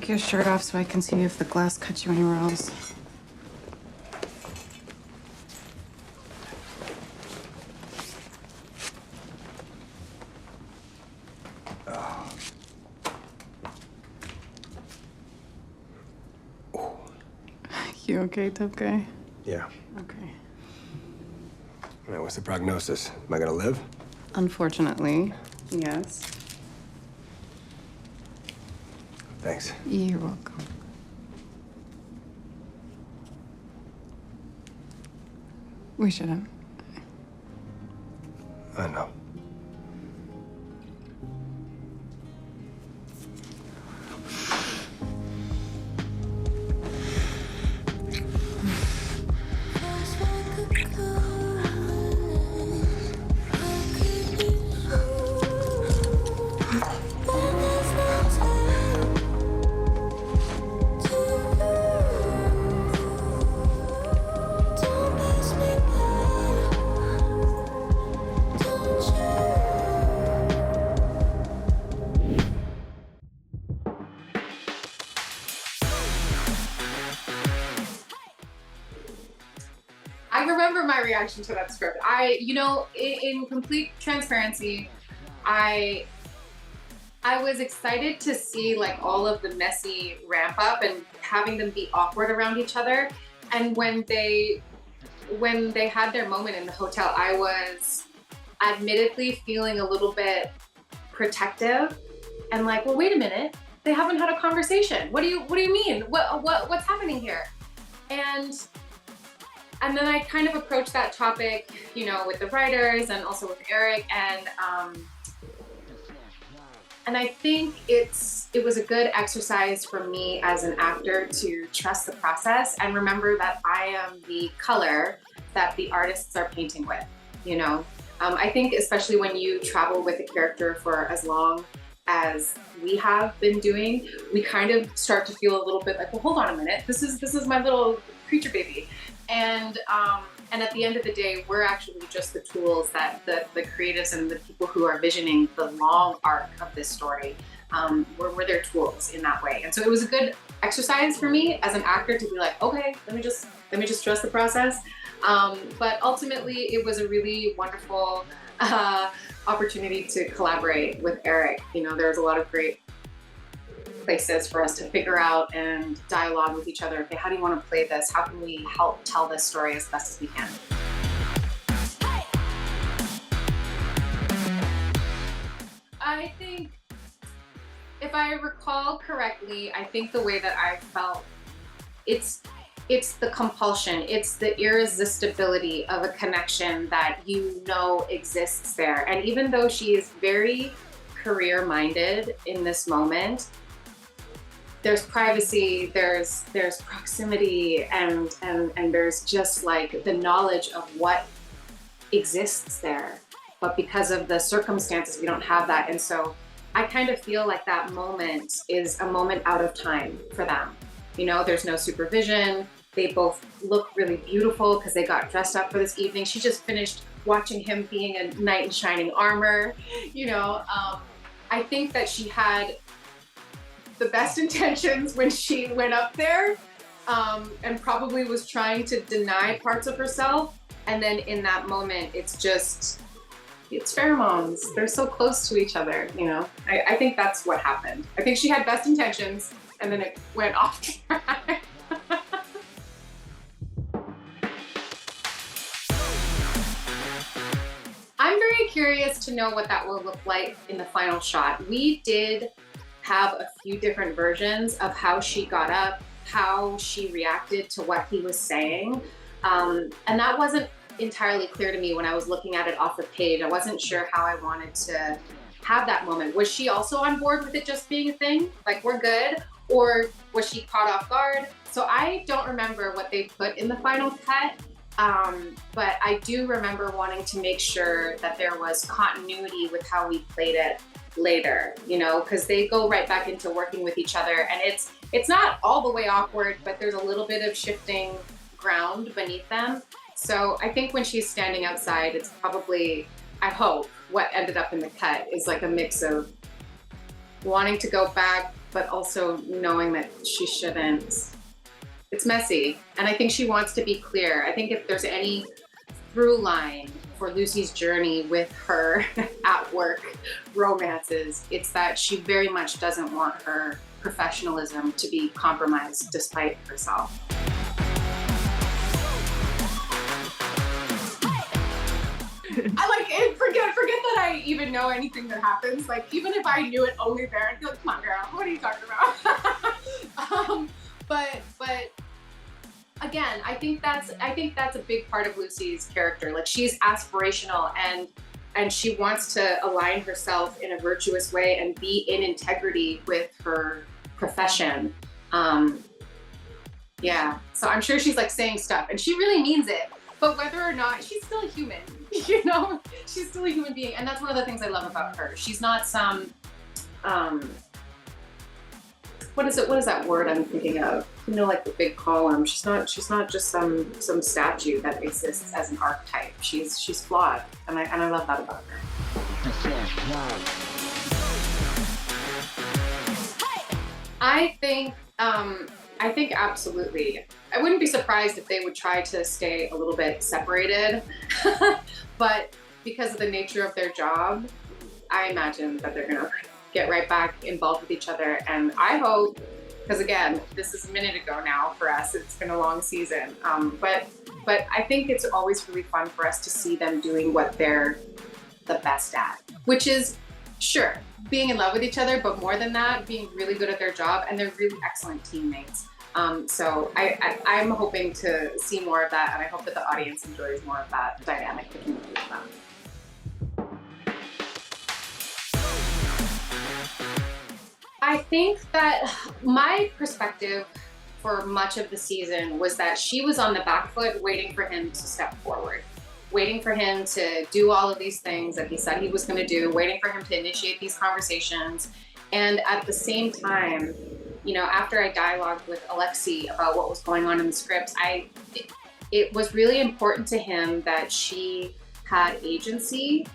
take your shirt off so I can see if the glass cuts you anywhere else. You okay, tough guy? Yeah. Okay. All right, what's the prognosis? Am I gonna live? Unfortunately, yes. Thanks. You're welcome. We shouldn't. I know. I remember my reaction to that script. In complete transparency, I was excited to see like all of the messy ramp up and having them be awkward around each other. And when they had their moment in the hotel, I was admittedly feeling a little bit protective and like, well, wait a minute, they haven't had a conversation. What do you mean? What's happening here? And then I kind of approached that topic, with the writers and also with Eric, and I think it was a good exercise for me as an actor to trust the process and remember that I am the color that the artists are painting with, I think especially when you travel with a character for as long as we have been doing, we kind of start to feel a little bit like, well, hold on a minute, this is my little creature baby. And at the end of the day, we're actually just the tools that the creatives and the people who are visioning the long arc of this story, we're their tools in that way. And so it was a good exercise for me as an actor to be like, okay, let me just trust the process. But ultimately, it was a really wonderful opportunity to collaborate with Eric. There was a lot of great places for us to figure out and dialogue with each other. Okay, how do you want to play this? How can we help tell this story as best as we can? I think, if I recall correctly, I think the way that I felt, it's the compulsion, it's the irresistibility of a connection that exists there. And even though she is very career-minded in this moment, there's privacy, there's proximity, and there's just like the knowledge of what exists there. But because of the circumstances, we don't have that. And so I kind of feel like that moment is a moment out of time for them. There's no supervision. They both look really beautiful because they got dressed up for this evening. She just finished watching him being a knight in shining armor. I think that she had the best intentions when she went up there, and probably was trying to deny parts of herself. And then in that moment, it's pheromones. They're so close to each other, I think that's what happened. I think she had best intentions and then it went off track. I'm very curious to know what that will look like in the final shot. We did have a few different versions of how she got up, how she reacted to what he was saying. And that wasn't entirely clear to me when I was looking at it off the page. I wasn't sure how I wanted to have that moment. Was she also on board with it just being a thing? Like, we're good? Or was she caught off guard? So I don't remember what they put in the final cut, but I do remember wanting to make sure that there was continuity with how we played it later, because they go right back into working with each other, and it's not all the way awkward, but there's a little bit of shifting ground beneath them. So I think when she's standing outside, it's probably, I hope, what ended up in the cut is like a mix of wanting to go back but also knowing that she shouldn't. It's messy, and I think she wants to be clear. I think if there's any through line for Lucy's journey with her at work romances, it's that she very much doesn't want her professionalism to be compromised despite herself. Forget that I even know anything that happens. Like, even if I knew it only there, I'd be like, come on, girl, what are you talking about? But again, I think that's a big part of Lucy's character. Like, she's aspirational and she wants to align herself in a virtuous way and be in integrity with her profession. Yeah, so I'm sure she's like saying stuff and she really means it, but whether or not, she's still a human, you know, she's still a human being. And that's one of the things I love about her. She's not some, what is that word I'm thinking of? You know, like the big column. She's not just some statue that exists as an archetype. She's flawed, and I love that about her. I think absolutely. I wouldn't be surprised if they would try to stay a little bit separated, but because of the nature of their job, I imagine that they're gonna get right back involved with each other. And I hope, because again, this is a minute ago now for us, it's been a long season, but I think it's always really fun for us to see them doing what they're the best at, which is, sure, being in love with each other, but more than that, being really good at their job, and they're really excellent teammates. So I'm hoping to see more of that, and I hope that the audience enjoys more of that dynamic between the two of them. I think that my perspective for much of the season was that she was on the back foot waiting for him to step forward, waiting for him to do all of these things that he said he was going to do, waiting for him to initiate these conversations. And at the same time, you know, after I dialogued with Alexi about what was going on in the scripts, it was really important to him that she had agency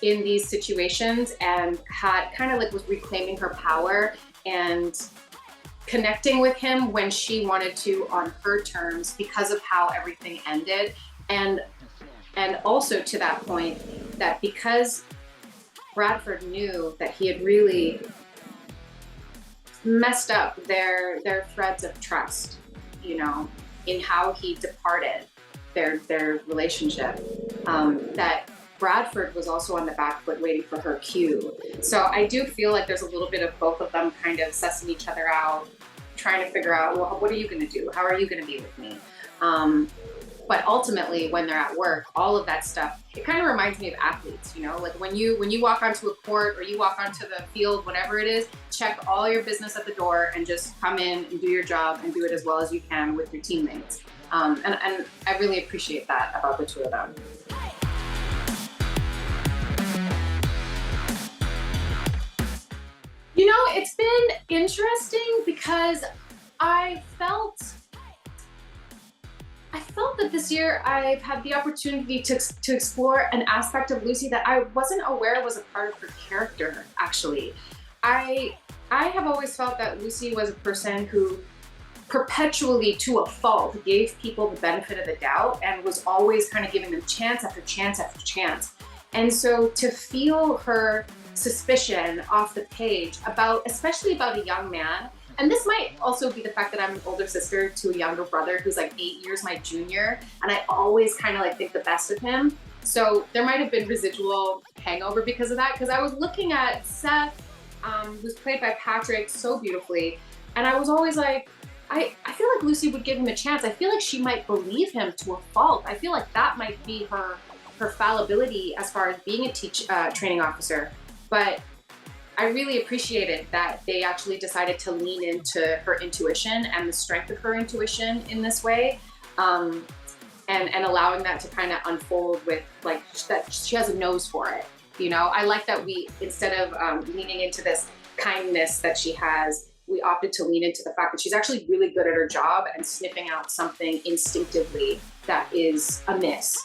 in these situations and had kind of like was reclaiming her power and connecting with him when she wanted to on her terms because of how everything ended. And also to that point, that because Bradford knew that he had really messed up their threads of trust, you know, in how he departed their relationship, that Bradford was also on the back foot waiting for her cue. So I do feel like there's a little bit of both of them kind of sussing each other out, trying to figure out, well, what are you going to do? How are you going to be with me? But ultimately, when they're at work, all of that stuff, it kind of reminds me of athletes, you know, like when you walk onto a court or you walk onto the field, whatever it is, check all your business at the door and just come in and do your job and do it as well as you can with your teammates. And I really appreciate that about the two of them. You know, it's been interesting because I felt that this year I've had the opportunity to explore an aspect of Lucy that I wasn't aware was a part of her character, actually. I have always felt that Lucy was a person who perpetually, to a fault, gave people the benefit of the doubt and was always kind of giving them chance after chance after chance. And so to feel her suspicion off the page especially about a young man, and this might also be the fact that I'm an older sister to a younger brother who's like 8 years my junior, and I always kind of like think the best of him. So there might have been residual hangover because of that, because I was looking at Seth, who's played by Patrick so beautifully, and I was always like, I feel like Lucy would give him a chance. I feel like she might believe him to a fault. I feel like that might be her fallibility as far as being a training officer. But I really appreciated that they actually decided to lean into her intuition and the strength of her intuition in this way, and allowing that to kind of unfold with like that she has a nose for it. You know, I like that we, instead of leaning into this kindness that she has, we opted to lean into the fact that she's actually really good at her job and sniffing out something instinctively that is amiss.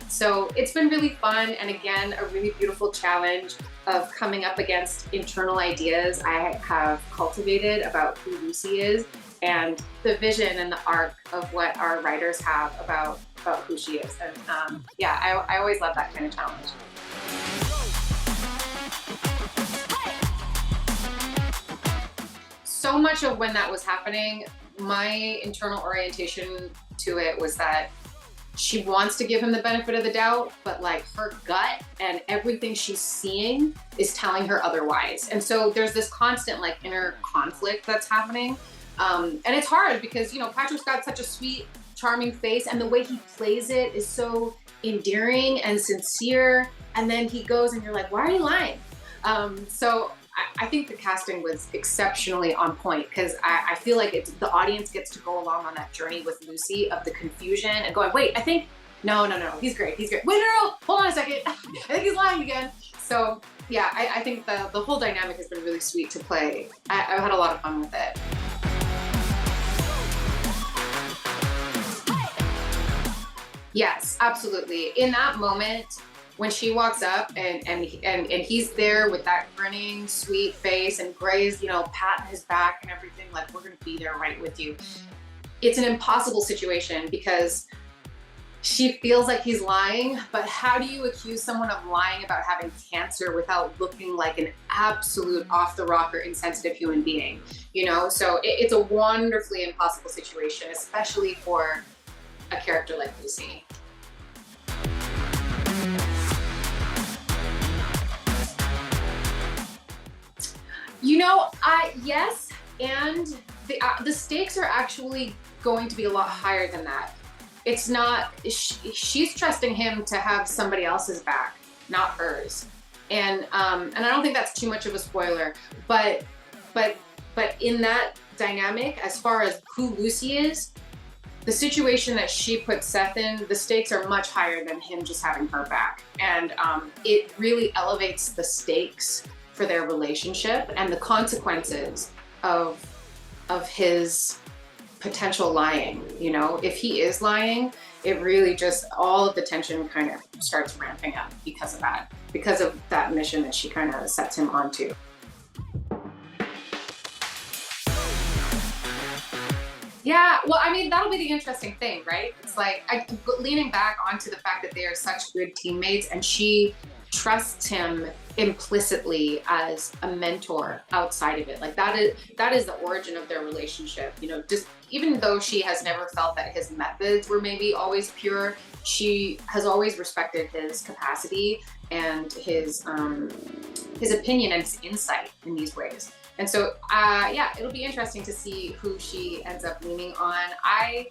So it's been really fun, and again, a really beautiful challenge. of coming up against internal ideas I have cultivated about who Lucy is and the vision and the arc of what our writers have about who she is. And yeah, I always love that kind of challenge. So much of when that was happening, my internal orientation to it was that she wants to give him the benefit of the doubt, but like her gut and everything she's seeing is telling her otherwise. And so there's this constant like inner conflict that's happening. And it's hard because, you know, Patrick's got such a sweet, charming face, and the way he plays it is so endearing and sincere. And then he goes and you're like, why are you lying? So I think the casting was exceptionally on point because I feel like the audience gets to go along on that journey with Lucy of the confusion and going, wait, I think, no, he's great. Wait, no, hold on a second. I think he's lying again. So yeah, I think the whole dynamic has been really sweet to play. I've had a lot of fun with it. Yes, absolutely. In that moment, when she walks up and he's there with that grinning, sweet face and Gray's, you know, patting his back and everything, like, we're gonna be there right with you. It's an impossible situation because she feels like he's lying, but how do you accuse someone of lying about having cancer without looking like an absolute off the rocker, insensitive human being? You know, so it's a wonderfully impossible situation, especially for a character like Lucy. You know, yes, and the stakes are actually going to be a lot higher than that. It's not, she's trusting him to have somebody else's back, not hers. And I don't think that's too much of a spoiler, but in that dynamic, as far as who Lucy is, the situation that she put Seth in, the stakes are much higher than him just having her back. And it really elevates the stakes for their relationship and the consequences of his potential lying. You know, if he is lying, it really just, all of the tension kind of starts ramping up because of that mission that she kind of sets him onto. Yeah, well, I mean, that'll be the interesting thing, right? It's like, leaning back onto the fact that they are such good teammates and she trusts him implicitly as a mentor outside of it. Like that is the origin of their relationship. You know, just even though she has never felt that his methods were maybe always pure, she has always respected his capacity and his opinion and his insight in these ways. And so, yeah, it'll be interesting to see who she ends up leaning on. I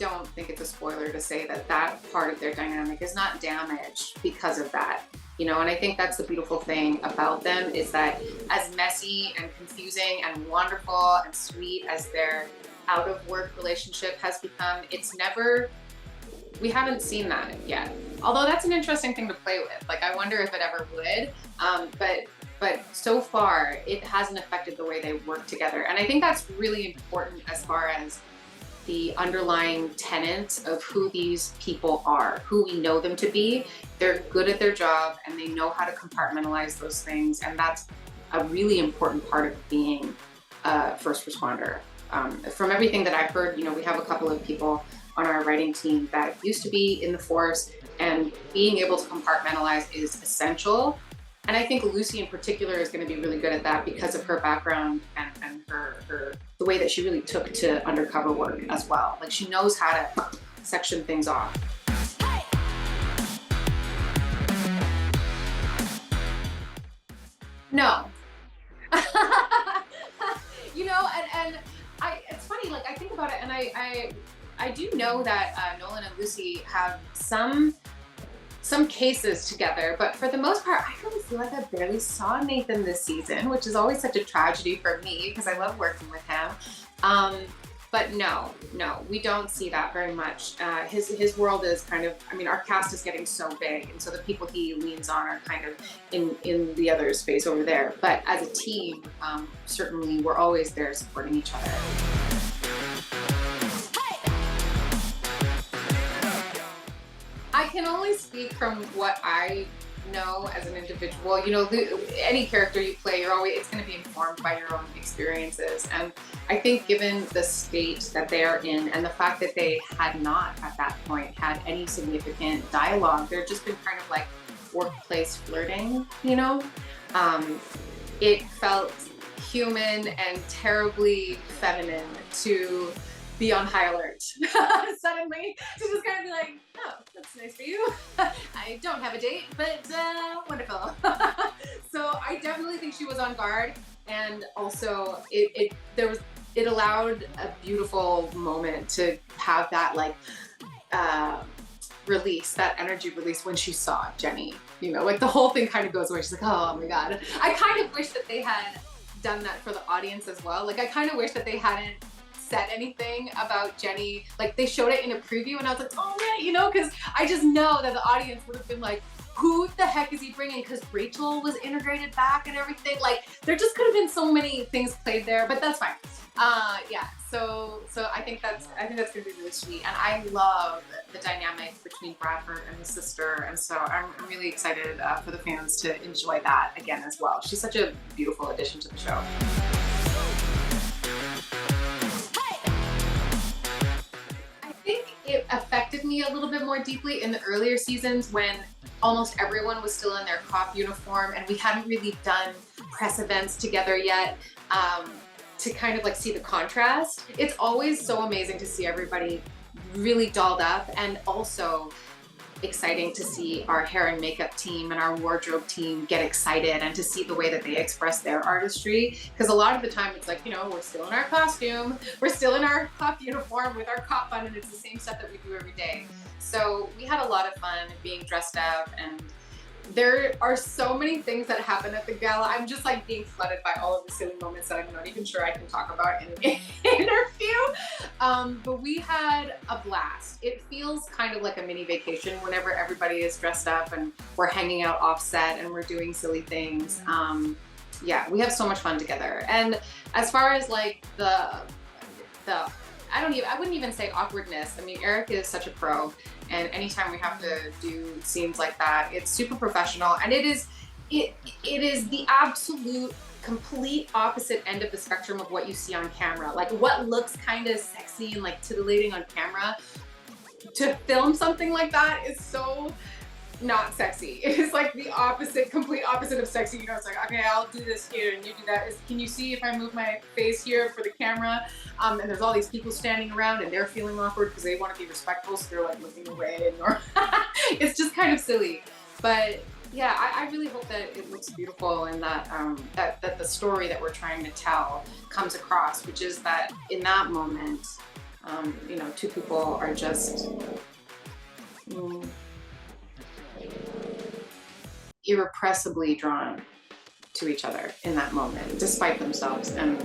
don't think it's a spoiler to say that part of their dynamic is not damaged because of that. You know, and I think that's the beautiful thing about them is that as messy and confusing and wonderful and sweet as their out of work relationship has become, we haven't seen that yet. Although that's an interesting thing to play with. Like, I wonder if it ever would. But so far, it hasn't affected the way they work together. And I think that's really important as far as the underlying tenets of who these people are, who we know them to be. They're good at their job and they know how to compartmentalize those things. And that's a really important part of being a first responder. From everything that I've heard, you know, we have a couple of people on our writing team that used to be in the force, and being able to compartmentalize is essential. And I think Lucy in particular is going to be really good at that because of her background and the way that she really took to undercover work as well. Like, she knows how to section things off. No. You know, and it's funny, like, I think about it and I do know that Nolan and Lucy have some cases together, but for the most part, I really feel like I barely saw Nathan this season, which is always such a tragedy for me because I love working with him. But no, we don't see that very much. His world is kind of, I mean, our cast is getting so big, and so the people he leans on are kind of in the other space over there. But as a team, certainly we're always there supporting each other. I can only speak from what I know as an individual. You know, any character you play, it's going to be informed by your own experiences. And I think given the state that they are in and the fact that they had not at that point had any significant dialogue, they're just been kind of like workplace flirting, you know? It felt human and terribly feminine to be on high alert suddenly, to just kind of be like, oh, that's nice for you. I don't have a date, but wonderful. So I definitely think she was on guard, and also it allowed a beautiful moment to have that like release, that energy release when she saw Jenny. You know, like the whole thing kind of goes away. She's like, oh my God. I kind of wish that they had done that for the audience as well. Like I kind of wish that they hadn't said anything about Jenny. Like they showed it in a preview and I was like, oh man, you know, because I just know that the audience would have been like, who the heck is he bringing? Because Rachel was integrated back and everything. Like there just could have been so many things played there, but that's fine. Yeah, so I think that's gonna be really sweet, and I love the dynamic between Bradford and his sister, and so I'm really excited for the fans to enjoy that again as well. She's such a beautiful addition to the show. I think it affected me a little bit more deeply in the earlier seasons when almost everyone was still in their cop uniform and we hadn't really done press events together yet. To kind of like see the contrast. It's always so amazing to see everybody really dolled up, and also exciting to see our hair and makeup team and our wardrobe team get excited and to see the way that they express their artistry. Because a lot of the time it's like, you know, we're still in our costume, we're still in our cop uniform with our cop bun, and it's the same stuff that we do every day. So we had a lot of fun being dressed up, and there are so many things that happen at the gala. I'm just like being flooded by all of the silly moments that I'm not even sure I can talk about in an interview. But we had a blast. It feels kind of like a mini vacation whenever everybody is dressed up and we're hanging out offset and we're doing silly things. Yeah, we have so much fun together. And as far as like the I wouldn't even say awkwardness. I mean, Eric is such a pro, and anytime we have to do scenes like that, it's super professional, and it is the absolute complete opposite end of the spectrum of what you see on camera. Like what looks kind of sexy and like titillating on camera, to film something like that is so not sexy. It is like the opposite, complete opposite of sexy. You know, it's like, okay, I'll do this here and you do that. Can you see if I move my face here for the camera? And there's all these people standing around and they're feeling awkward because they want to be respectful, so they're like looking away, and it's just kind of silly. But yeah, I really hope that it looks beautiful, and that that the story that we're trying to tell comes across, which is that in that moment, you know, two people are just irrepressibly drawn to each other in that moment, despite themselves. And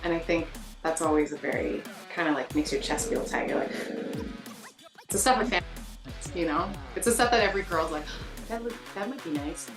I think that's always a very kind of like makes your chest feel tight. You're like, it's the stuff of family, you know? It's the stuff that every girl's like, that might be nice.